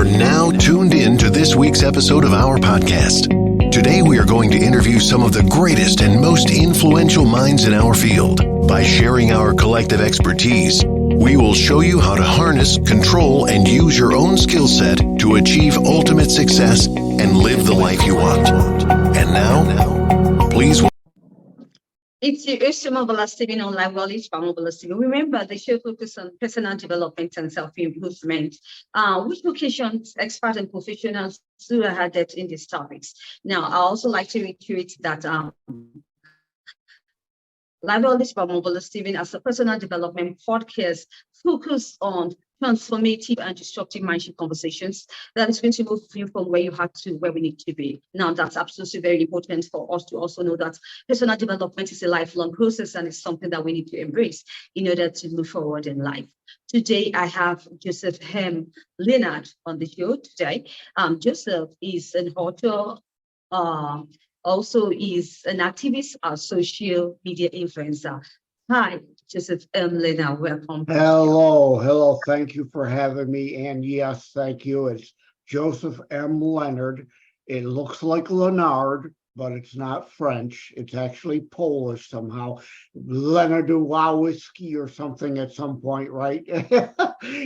are now tuned in to this week's episode of our podcast. Today, we are going to interview some of the greatest and most influential minds in our field. By sharing our collective expertise, we will show you how to harness, control, and use your own skill set to achieve ultimate success and live the life you want. And now, please. It's your Omobola Stephen on Live Knowledge by Omobola Stephen. Remember, the show focuses on personal development and self-improvement, which locations, experts and professionals who are added in these topics. Now, I also like to reiterate that Live Knowledge by Omobola Stephen as a personal development podcast focus on transformative and destructive mindset conversations that is going to move you from where you have to where we need to be. Now, that's absolutely very important for us to also know that personal development is a lifelong process and it's something that we need to embrace in order to move forward in life. Today, I have Joseph M.Lenard on the show today. Joseph is an author, also is an activist, a social media influencer. Hi, Joseph M.Lenard, welcome. Hello. Thank you for having me. And yes, thank you. It's Joseph M.Lenard. It looks like Lenard, but it's not French. It's actually Polish somehow. Lenardowski or something at some point, right?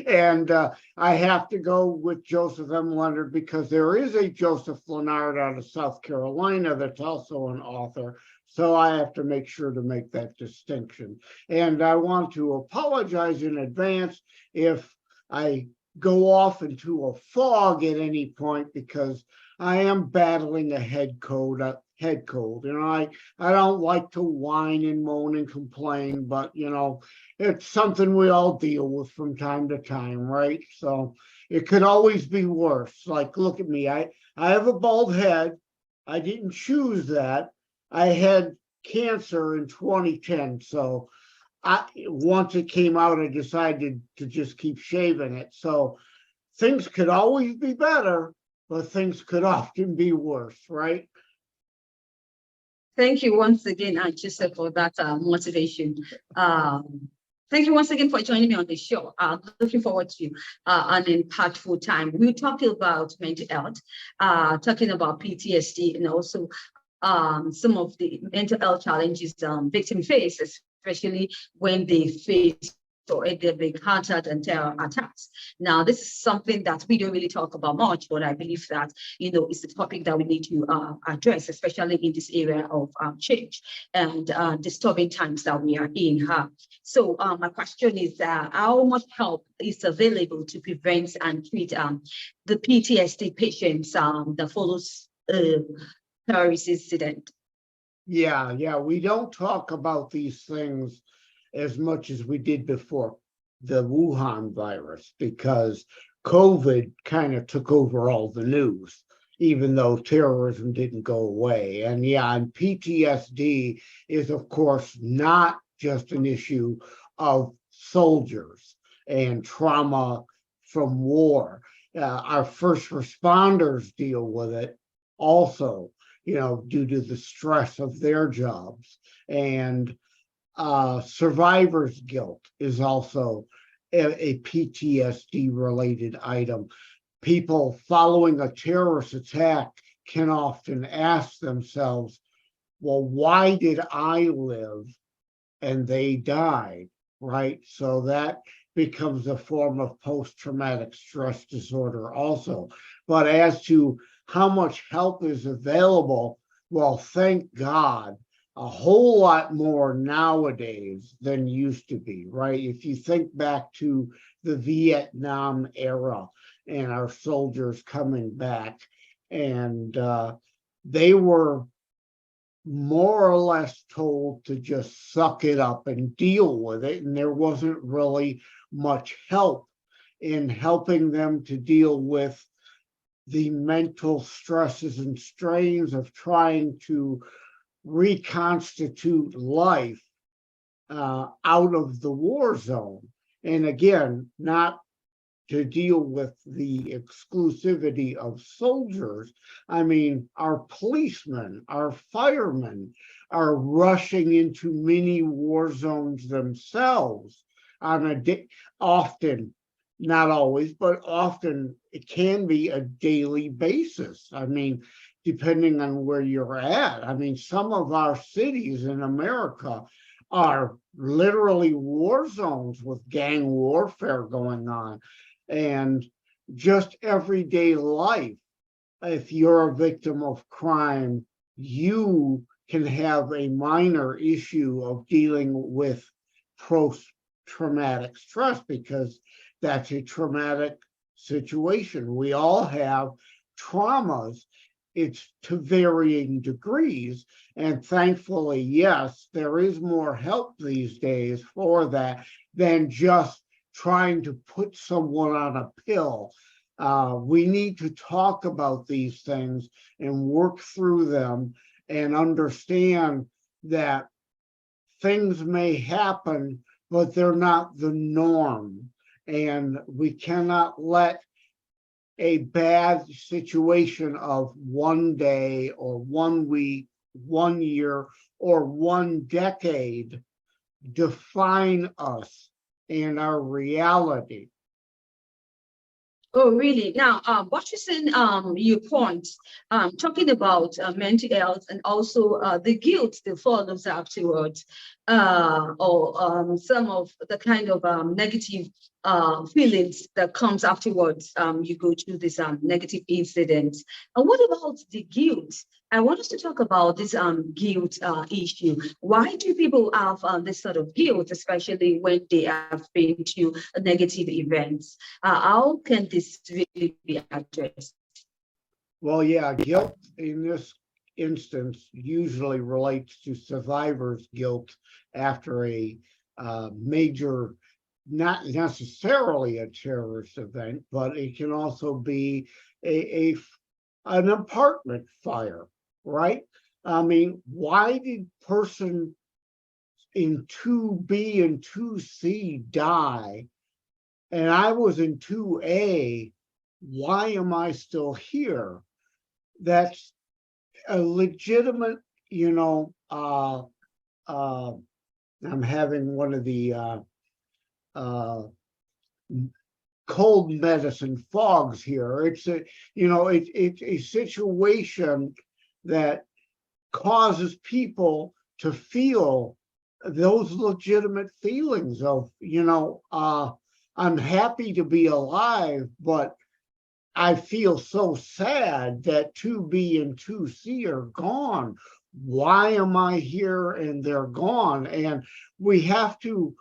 And I have to go with Joseph M.Lenard because there is a Joseph Lenard out of South Carolina that's also an author. So I have to make sure to make that distinction. And I want to apologize in advance if I go off into a fog at any point because I am battling a head cold. You know, I don't like to whine and moan and complain, but you know, it's something we all deal with from time to time, right? So it could always be worse. Like, look at me. I have a bald head. I didn't choose that. I had cancer in 2010, so once it came out, I decided to just keep shaving it. So things could always be better, but things could often be worse, right? Thank you once again, Joseph, for that motivation. Thank you once again for joining me on the show. Looking forward to an impactful time. We'll talk about mental health, talking about PTSD, and also some of the mental health challenges victims face, especially when they face or they've been encountered and terror attacks. Now, this is something that we don't really talk about much, but I believe that, you know, it's a topic that we need to address, especially in this area of change and disturbing times that we are in. So my question is how much help is available to prevent and treat the PTSD patients that follows terrorist incident? Yeah, we don't talk about these things as much as we did before the Wuhan virus because COVID kind of took over all the news, even though terrorism didn't go away. And PTSD is, of course, not just an issue of soldiers and trauma from war. Our first responders deal with it also, you know, due to the stress of their jobs. And survivor's guilt is also a PTSD related item. People following a terrorist attack can often ask themselves, well, why did I live and they died, right? So that becomes a form of post-traumatic stress disorder also. But as to how much help is available, well, thank God, a whole lot more nowadays than used to be, right? If you think back to the Vietnam era and our soldiers coming back, and they were more or less told to just suck it up and deal with it, and there wasn't really much help in helping them to deal with the mental stresses and strains of trying to reconstitute life out of the war zone. And again, not to deal with the exclusivity of soldiers. I mean, our policemen, our firemen are rushing into mini war zones themselves on a often, not always, but often it can be a daily basis. I mean, depending on where you're at. I mean, some of our cities in America are literally war zones with gang warfare going on. And just everyday life, if you're a victim of crime, you can have a minor issue of dealing with post-traumatic stress because that's a traumatic situation. We all have traumas. It's to varying degrees. And thankfully, yes, there is more help these days for that than just trying to put someone on a pill. We need to talk about these things and work through them and understand that things may happen, but they're not the norm. And we cannot let a bad situation of one day or 1 week, 1 year, or 1 decade define us and our reality. Oh, really? Now, buttressing your point, talking about mental health and also the guilt that follows afterwards, or some of the kind of negative feelings that comes afterwards. You go through this negative incidents. And what about the guilt? I want us to talk about this guilt issue. Why do people have this sort of guilt, especially when they have been to negative events? How can this really be addressed? Well, yeah, guilt in this instance usually relates to survivor's guilt after a major, not necessarily a terrorist event, but it can also be an apartment fire, right? I mean, why did person in 2B and 2C die and I was in 2A? Why am I still here? That's a legitimate, I'm having one of the cold medicine fogs here. It's it's a situation that causes people to feel those legitimate feelings of, I'm happy to be alive, but I feel so sad that 2B and 2C are gone. Why am I here and they're gone? And we have to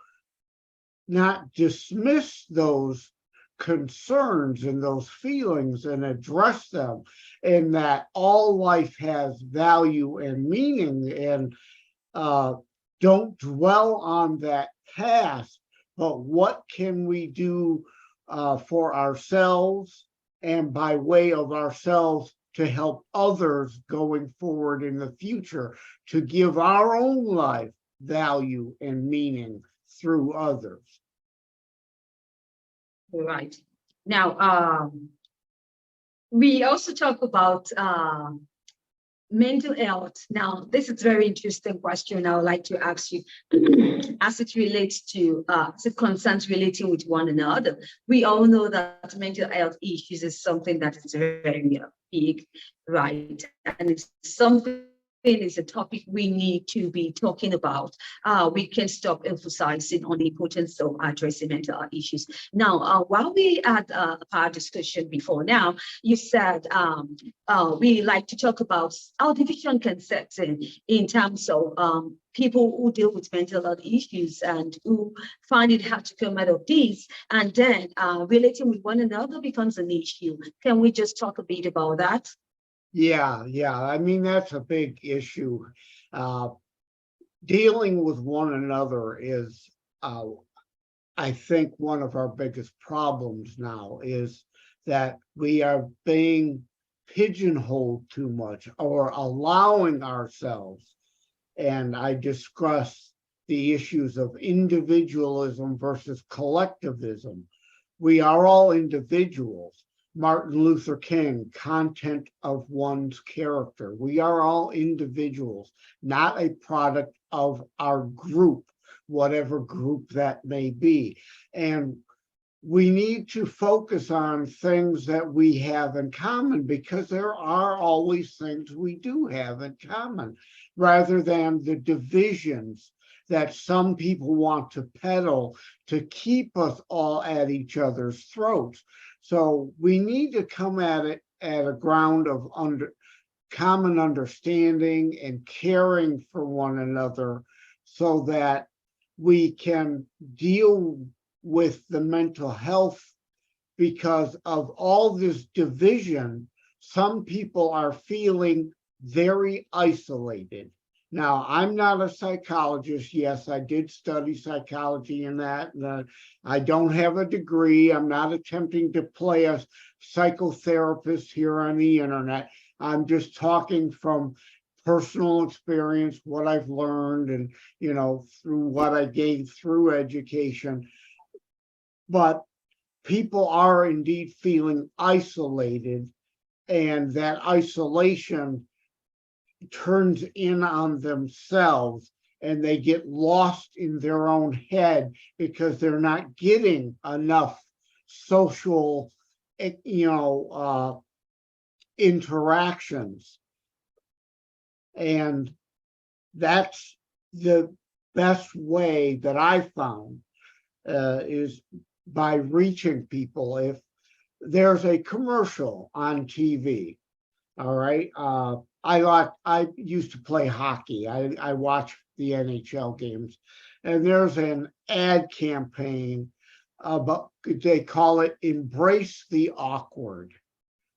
not dismiss those concerns and those feelings and address them, and that all life has value and meaning, and don't dwell on that past, but what can we do for ourselves and by way of ourselves to help others going forward in the future, to give our own life value and meaning through others. Right. Now, we also talk about mental health. Now, this is a very interesting question I would like to ask you as it relates to concerns relating with one another. We all know that mental health issues is something that is very big, right? And it's something is a topic we need to be talking about. We can stop emphasizing on the importance of addressing mental health issues. Now, while we had our discussion before now, you said we like to talk about how division can set in terms of people who deal with mental health issues and who find it hard to come out of these, and then relating with one another becomes an issue. Can we just talk a bit about that? Yeah. I mean, that's a big issue. Dealing with one another is, I think, one of our biggest problems now is that we are being pigeonholed too much or allowing ourselves. And I discuss the issues of individualism versus collectivism. We are all individuals. Martin Luther King, content of one's character. We are all individuals, not a product of our group, whatever group that may be. And we need to focus on things that we have in common, because there are always things we do have in common, rather than the divisions that some people want to peddle to keep us all at each other's throats. So we need to come at it at a ground of common understanding and caring for one another, so that we can deal with the mental health. Because of all this division, some people are feeling very isolated. Now, I'm not a psychologist. Yes, I did study psychology in that. I don't have a degree. I'm not attempting to play a psychotherapist here on the internet. I'm just talking from personal experience, what I've learned, and through what I gained through education. But people are indeed feeling isolated, and that isolation turns in on themselves, and they get lost in their own head because they're not getting enough social, interactions. And that's the best way that I found, is by reaching people. If there's a commercial on TV, all right, I used to play hockey. I watch the NHL games, and there's an ad campaign about, they call it Embrace the Awkward.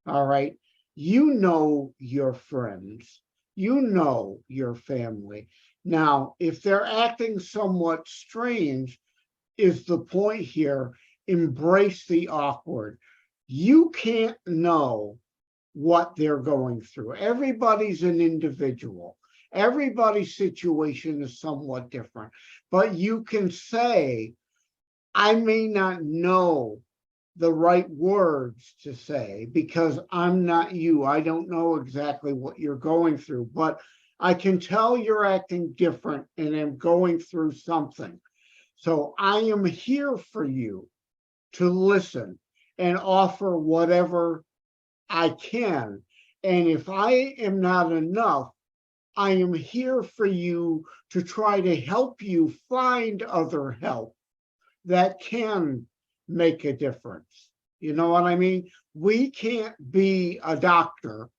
All right, your friends, your family. Now, if they're acting somewhat strange, is the point here, embrace the awkward. You can't know what they're going through. Everybody's an individual. Everybody's situation is somewhat different. But you can say, I may not know the right words to say because I'm not you. I don't know exactly what you're going through, but I can tell you're acting different and am going through something. So I am here for you to listen and offer whatever I can. And if I am not enough, I am here for you to try to help you find other help that can make a difference. You know what I mean? We can't be a doctor,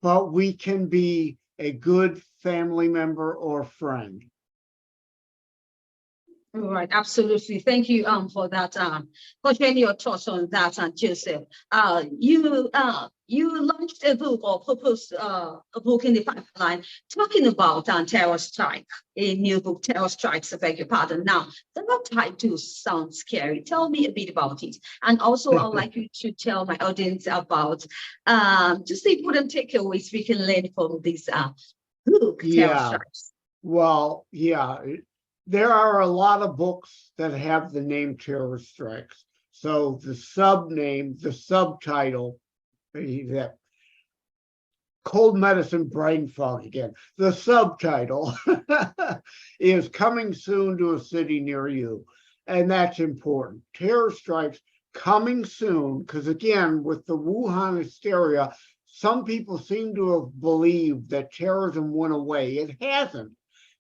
but we can be a good family member or friend. All right, absolutely. Thank you for that. For sharing your thoughts on that, and Joseph. You launched a book or proposed a book in the pipeline talking about terror strike, a new book, Terror Strikes, I beg your pardon. Now, the title sounds scary. Tell me a bit about it. And also, I would like you to tell my audience about just the important takeaways we can learn from this book, Terror Strikes. Well, there are a lot of books that have the name Terror Strikes. So the subtitle, that cold medicine brain fog again. The subtitle is Coming Soon to a City Near You. And that's important. Terror Strikes coming soon, because again, with the Wuhan hysteria, some people seem to have believed that terrorism went away. It hasn't.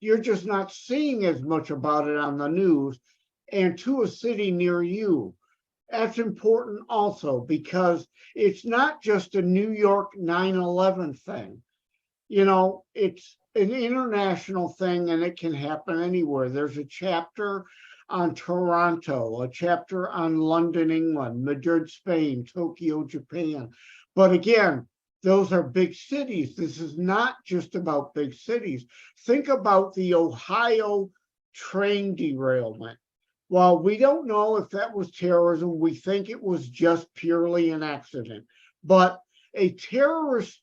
You're just not seeing as much about it on the news. And to a city near you. That's important also, because it's not just a New York 9/11 thing. It's an international thing, and it can happen anywhere. There's a chapter on Toronto, a chapter on London, England, Madrid, Spain, Tokyo, Japan. But again, those are big cities. This is not just about big cities. Think about the Ohio train derailment. While we don't know if that was terrorism, we think it was just purely an accident. But a terrorist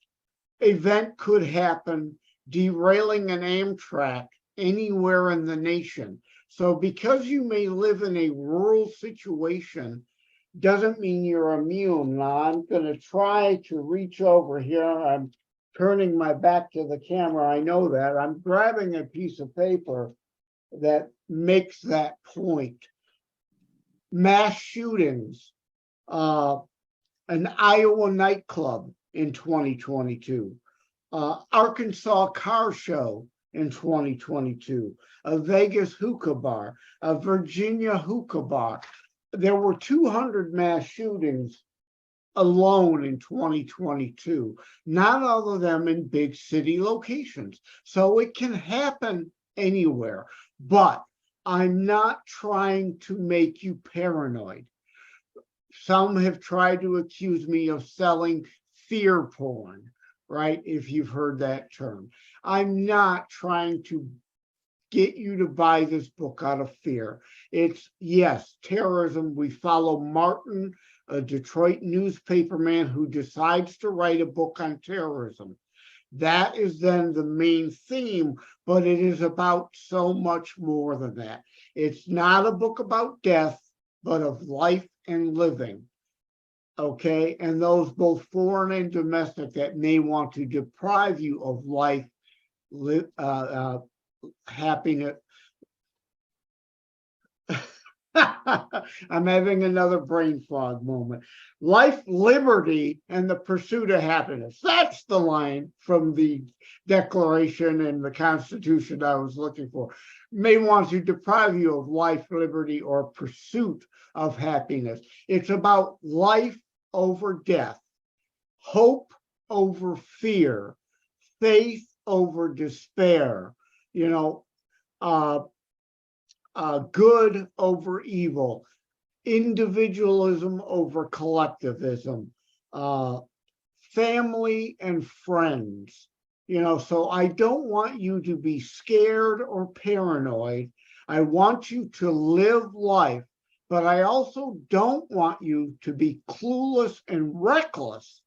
event could happen, derailing an Amtrak anywhere in the nation. So because you may live in a rural situation, doesn't mean you're immune. Now, I'm going to try to reach over here. I'm turning my back to the camera. I know that. I'm grabbing a piece of paper that makes that point. mass shootings, an Iowa nightclub in 2022, Arkansas car show in 2022, a Vegas hookah bar, a Virginia hookah bar. There were 200 mass shootings alone in 2022, not all of them in big city locations. So it can happen anywhere, but I'm not trying to make you paranoid. Some have tried to accuse me of selling fear porn, right? If you've heard that term. I'm not trying to get you to buy this book out of fear. It's, yes, terrorism. We follow Martin, a Detroit newspaperman who decides to write a book on terrorism. That is then the main theme, but it is about so much more than that. It's not a book about death, but of life and living. Okay, and those both foreign and domestic that may want to deprive you of life, happiness. I'm having another brain fog moment. Life, liberty, and the pursuit of happiness. That's the line from the Declaration and the Constitution I was looking for. May want to deprive you of life, liberty, or pursuit of happiness. It's about life over death, hope over fear, faith over despair, good over evil, individualism over collectivism, family and friends. So I don't want you to be scared or paranoid. I want you to live life, but I also don't want you to be clueless and reckless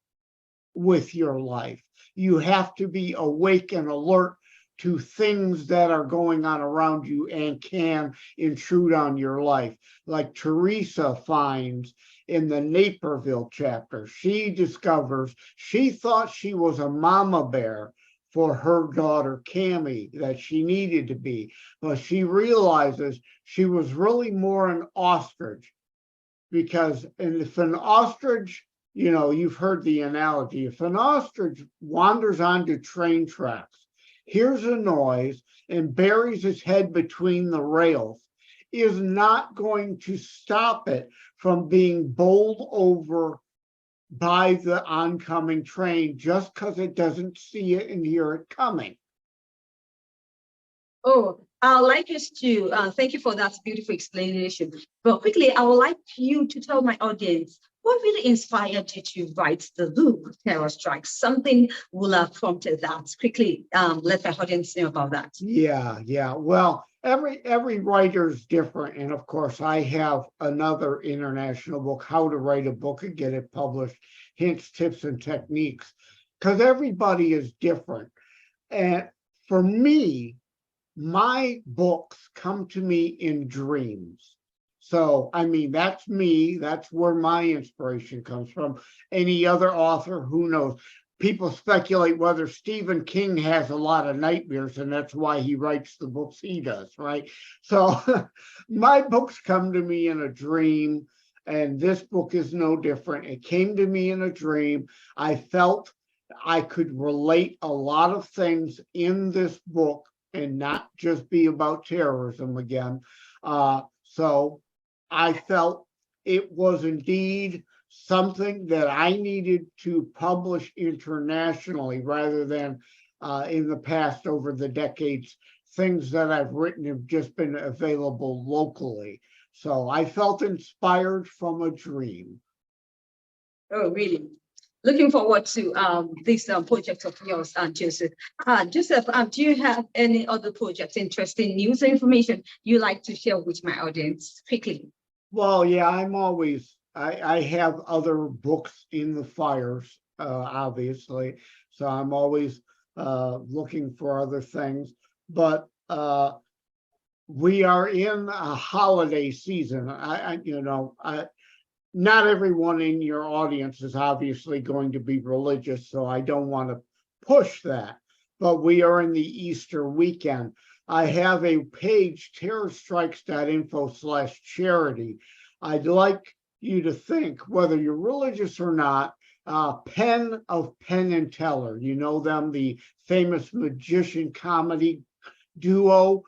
with your life. You have to be awake and alert to things that are going on around you and can intrude on your life. Like Teresa finds in the Naperville chapter, she discovers she thought she was a mama bear for her daughter Cammie, that she needed to be, but she realizes she was really more an ostrich, because if an ostrich, you've heard the analogy, if an ostrich wanders onto train tracks, hears a noise, and buries its head between the rails, is not going to stop it from being bowled over by the oncoming train just because it doesn't see it and hear it coming. Oh, I'd like us to thank you for that beautiful explanation. But quickly, I would like you to tell my audience what really inspired you to write the book, Terror Strikes. Something will have prompted that. Quickly, let my audience know about that. Yeah. Well, every writer is different, and of course, I have another international book, How to Write a Book and Get It Published: Hints, Tips, and Techniques, because everybody is different. And for me, my books come to me in dreams. So, that's me. That's where my inspiration comes from. Any other author, who knows? People speculate whether Stephen King has a lot of nightmares, and that's why he writes the books he does, right? So my books come to me in a dream, and this book is no different. It came to me in a dream. I felt I could relate a lot of things in this book and not just be about terrorism again. So I felt it was indeed something that I needed to publish internationally rather than in the past, over the decades, things that I've written have just been available locally. So I felt inspired from a dream. Oh, really? Looking forward to this project of yours, Joseph. Joseph, do you have any other projects, interesting news or information you like to share with my audience quickly? Well, yeah, I have other books in the fires, obviously. So I'm always looking for other things. But we are in a holiday season. Not everyone in your audience is obviously going to be religious, so I don't want to push that. But we are in the Easter weekend. I have a page, terrorstrikes.info/charity. I'd like you to think, whether you're religious or not, Penn of Penn and Teller, you know them, the famous magician comedy duo.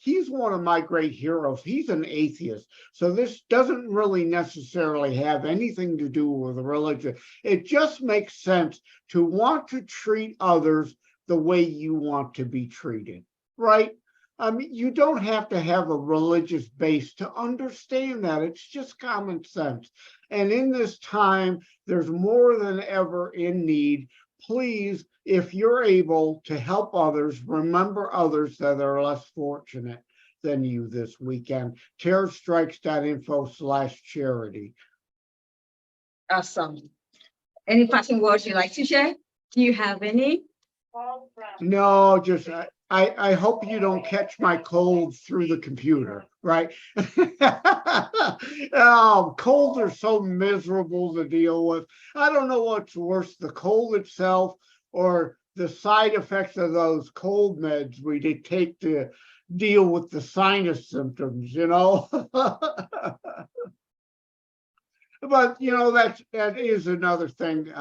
He's one of my great heroes. He's an atheist. So this doesn't really necessarily have anything to do with religion. It just makes sense to want to treat others the way you want to be treated, right? I mean, you don't have to have a religious base to understand that. It's just common sense. And in this time, there's more than ever in need. Please, if you're able to help others, remember others that are less fortunate than you this weekend. terrorstrikes.info/charity. Awesome. Any passing words you'd like to share? Do you have any? No, just I hope you don't catch my cold through the computer, right? Colds are so miserable to deal with. I don't know what's worse, the cold itself or the side effects of those cold meds we take to deal with the sinus symptoms, you know? But, you know, that is another thing,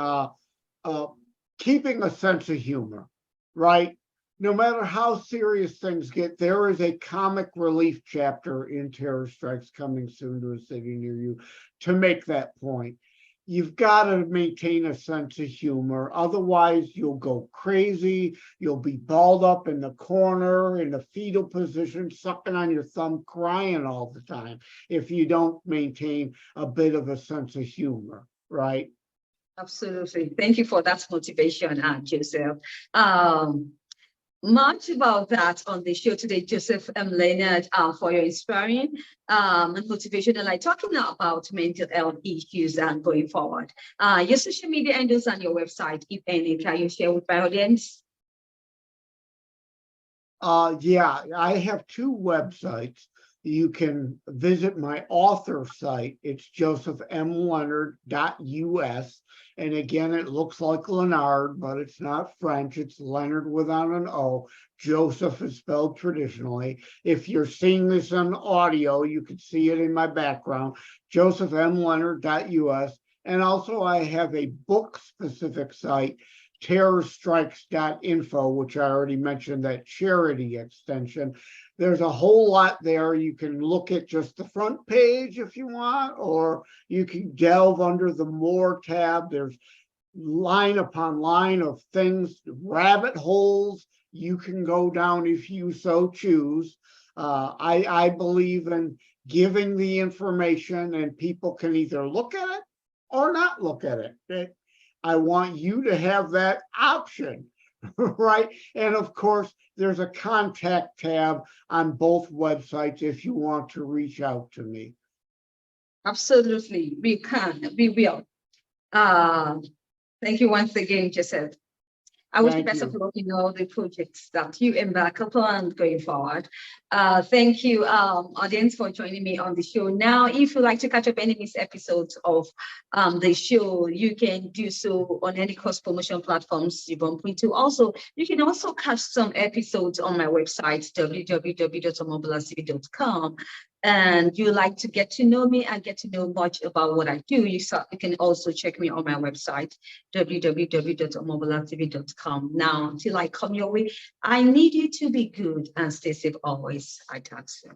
keeping a sense of humor, right? No matter how serious things get, there is a comic relief chapter in Terror Strikes coming soon to a city near you to make that point. You've got to maintain a sense of humor. Otherwise, you'll go crazy. You'll be balled up in the corner in the fetal position, sucking on your thumb, crying all the time if you don't maintain a bit of a sense of humor, right? Absolutely. Thank you for that motivation, Joseph. Much about that on the show today, Joseph M.Lenard, for your inspiring and motivational, like talking about mental health issues and going forward. Your social media handles and your website, if any, can you share with my audience? Yeah, I have two websites. You can visit my author site. It's josephmlenard.us. And again, it looks like Lenard, but it's not French. It's Leonard without an O. Joseph is spelled traditionally. If you're seeing this on audio, you can see it in my background, josephmlenard.us. And also I have a book-specific site, terrorstrikes.info, which I already mentioned, that charity extension. There's a whole lot there. You can look at just the front page if you want, or you can delve under the More tab. There's line upon line of things, rabbit holes you can go down if you so choose. I believe in giving the information, and people can either look at it or not look at it. I want you to have that option, right? And of course, there's a contact tab on both websites if you want to reach out to me. Absolutely, we will. Thank you once again, Joseph. I wish you best of luck in all the projects that you embark upon going forward. Thank you, audience, for joining me on the show. Now, if you'd like to catch up any missed episodes of the show, you can do so on any cross promotion platforms you bump into. Also, you can also catch some episodes on my website, www.omobolastephen.com. And you like to get to know me and get to know much about what I do, you can also check me on my website, www.omobolastephen.com. Now, until I come your way, I need you to be good and stay safe always. I talk soon.